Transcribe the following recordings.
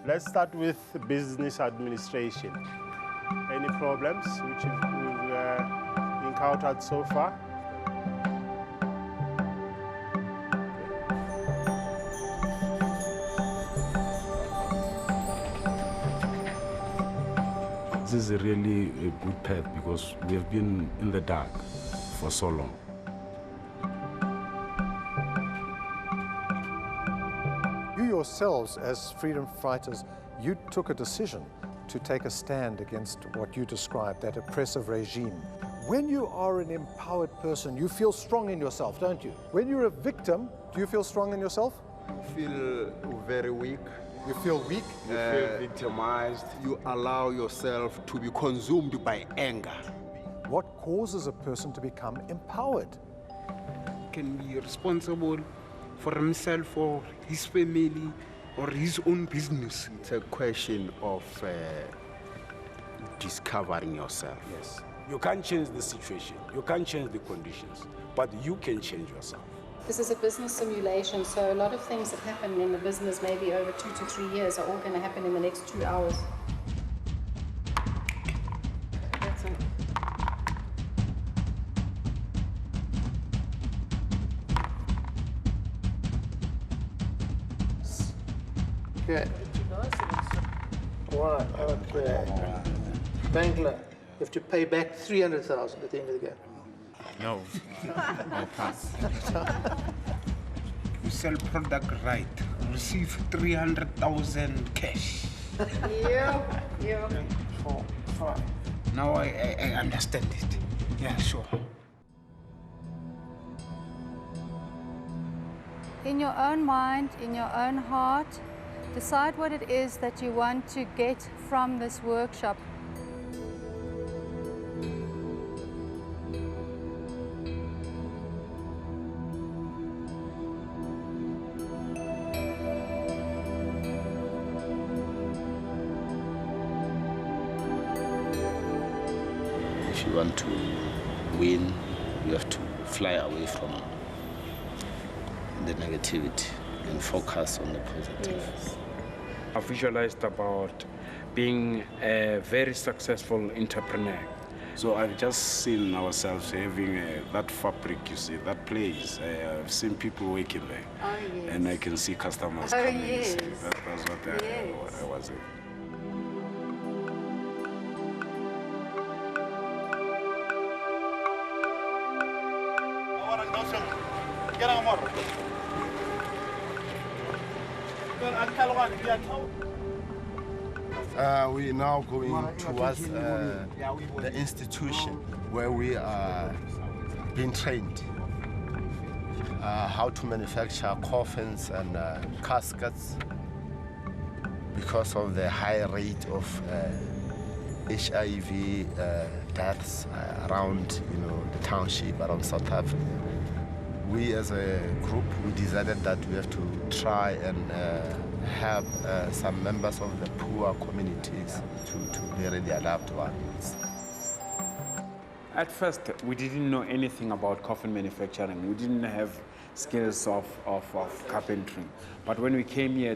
Let's start with business administration. Any problems which we've encountered so far? This is really a good path because we have been in the dark for so long. You yourselves, as freedom fighters, you took a decision to take a stand against what you described, that oppressive regime. When you are an empowered person, you feel strong in yourself, don't you? When you're a victim, do you feel strong in yourself? You feel very weak. You feel weak? You feel victimized. You allow yourself to be consumed by anger. What causes a person to become empowered? Can be responsible for himself or his family or his own business. It's a question of discovering yourself. Yes. You can't change the situation, you can't change the conditions, but you can change yourself. This is a business simulation, so a lot of things that happen in the business maybe over 2 to 3 years are all going to happen in the next 2 hours. That's it. Okay. One, okay. Bangla, you have to pay back 300,000 at the end of the game. No, no pass. You sell product right, receive 300,000 cash. Yeah. 4, 5. Now I understand it. Yeah, sure. In your own mind, in your own heart, decide what it is that you want to get from this workshop. If you want to win, you have to fly away from the negativity and focus on the positive. Yes. I visualized about being a very successful entrepreneur. So I've just seen ourselves having that fabric, you see, that place. I've seen people working there. Oh, yes. And I can see customers Oh, coming. yes. That's what Yes. I was in. We're now going towards the institution where we are being trained how to manufacture coffins and caskets because of the high rate of HIV deaths around, the township, around South Africa. We as a group, we decided that we have to try and help some members of the poor communities to bury their loved ones. At first, we didn't know anything about coffin manufacturing. We didn't have skills of carpentry. But when we came here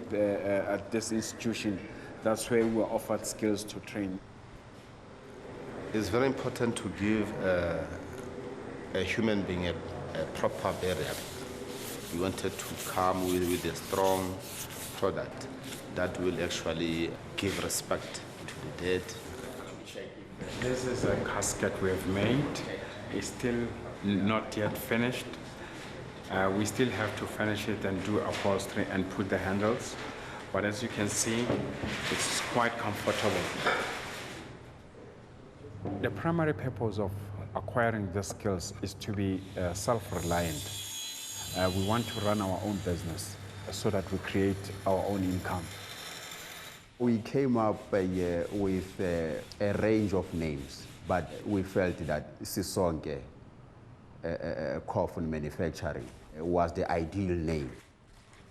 at this institution, that's where we were offered skills to train. It's very important to give a human being a proper burial. We wanted to come with a strong product that will actually give respect to the dead. This is a casket we have made. It's still not yet finished. We still have to finish it and do upholstery and put the handles. But as you can see, it's quite comfortable. The primary purpose of acquiring the skills is to be self-reliant. We want to run our own business so that we create our own income. We came up with a range of names, but we felt that Sisonke coffin manufacturing was the ideal name.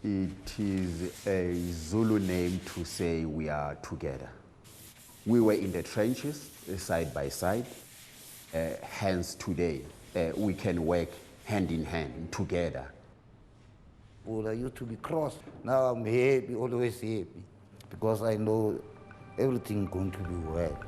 It is a Zulu name to say we are together. We were in the trenches, side by side. Hence today, we can work hand in hand together. Well, I used to be cross. Now I'm happy, always happy, because I know everything going to be well.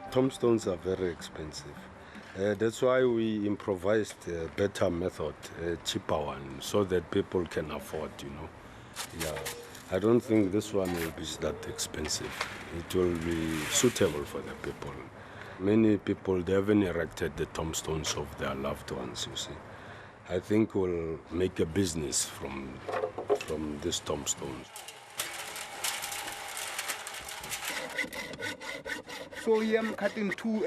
Tombstones are very expensive. That's why we improvised a better method, a cheaper one, so that people can afford, you know. Yeah, I don't think this one will be that expensive. It will be suitable for the people. Many people, they haven't erected the tombstones of their loved ones, you see. I think we'll make a business from these tombstones. So here I'm cutting two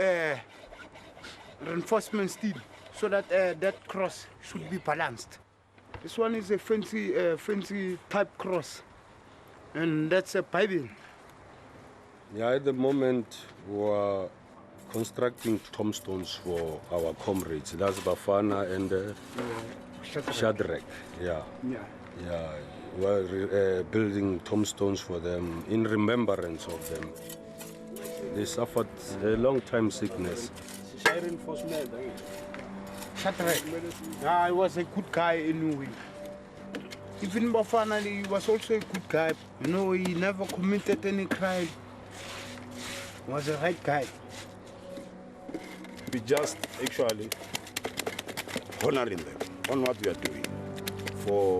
reinforcement steel so that that cross should be balanced. This one is a fancy type cross, and that's a piping. Yeah, at the moment we are constructing tombstones for our comrades. That's Bafana and Shadrach. Yeah. We're building tombstones for them in remembrance of them. They suffered a long time sickness. Shadrach. Yeah, he was a good guy anyway. Even Bafana, he was also a good guy. You know, he never committed any crime. He was a right guy. We just actually honoring them on what we are doing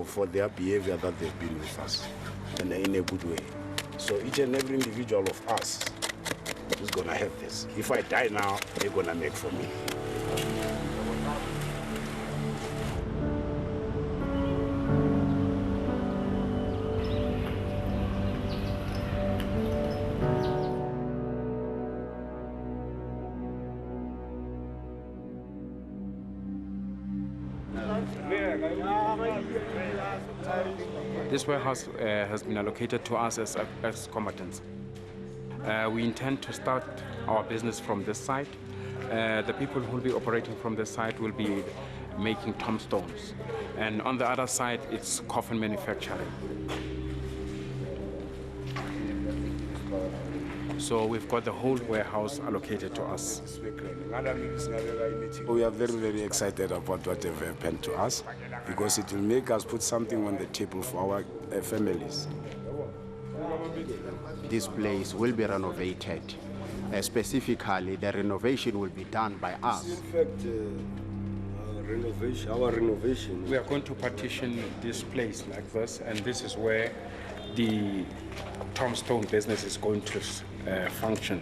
for their behavior that they've been with us and in a good way. So each and every individual of us is gonna have this. If I die now, they're gonna make for me. This warehouse has been allocated to us as ex-combatants. We intend to start our business from this site. The people who will be operating from this site will be making tombstones. And on the other side, it's coffin manufacturing. So we've got the whole warehouse allocated to us. We are very, very excited about what has happened to us because it will make us put something on the table for our families. This place will be renovated. Specifically, the renovation will be done by us. In fact, our renovation. We are going to partition this place like this, and this is where the tombstone business is going to function.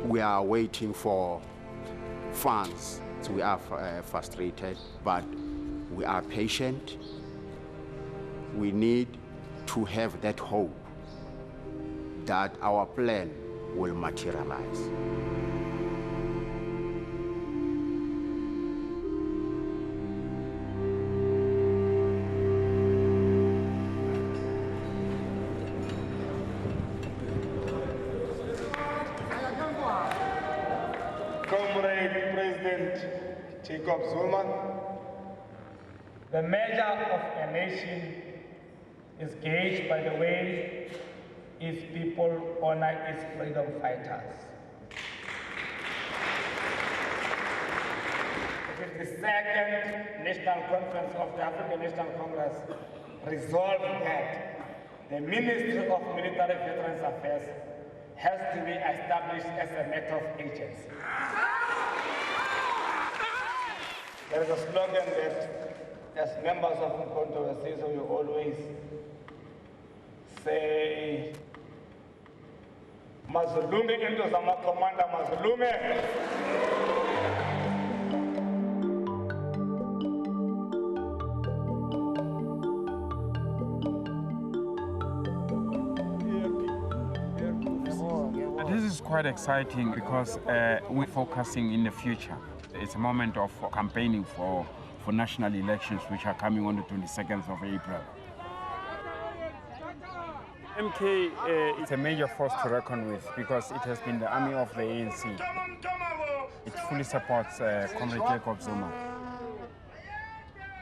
We are waiting for funds. We are frustrated, but we are patient. We need to have that hope that our plan will materialize. Comrade President Jacob Zuma, the measure of a nation is gauged by the way its people honor its freedom fighters. It is the second National Conference of the African National Congress resolved that the Ministry of Military Veterans Affairs has to be established as a matter of agency. There is a slogan that, as members of Mkhonto Wesizwe, we always say, Mazulume into Zama Commander Mazulume. is quite exciting because we're focusing in the future. It's a moment of campaigning for national elections, which are coming on the 22nd of April. MK is a major force to reckon with because it has been the army of the ANC. It fully supports Comrade Jacob Zuma.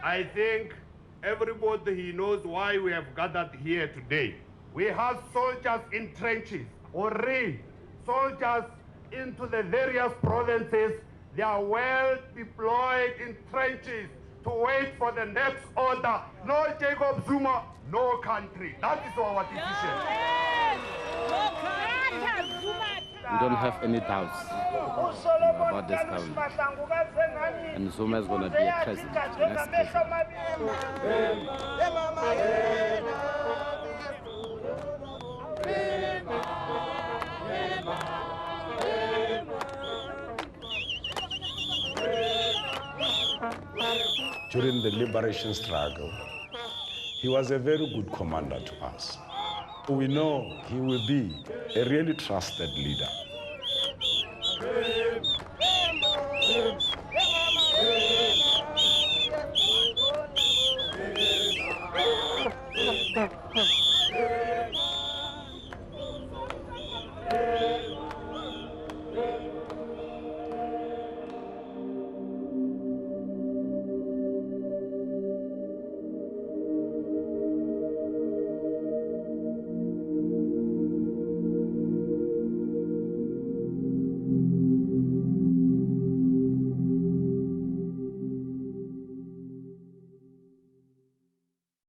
I think everybody knows why we have gathered here today. We have soldiers in trenches, already soldiers into the various provinces. They are well deployed in trenches to wait for the next order. No Jacob Zuma, no country. That is our decision. We don't have any doubts about this government. And Zuma is going to be a president, the next president. During the liberation struggle, he was a very good commander to us. We know he will be a really trusted leader. Huh.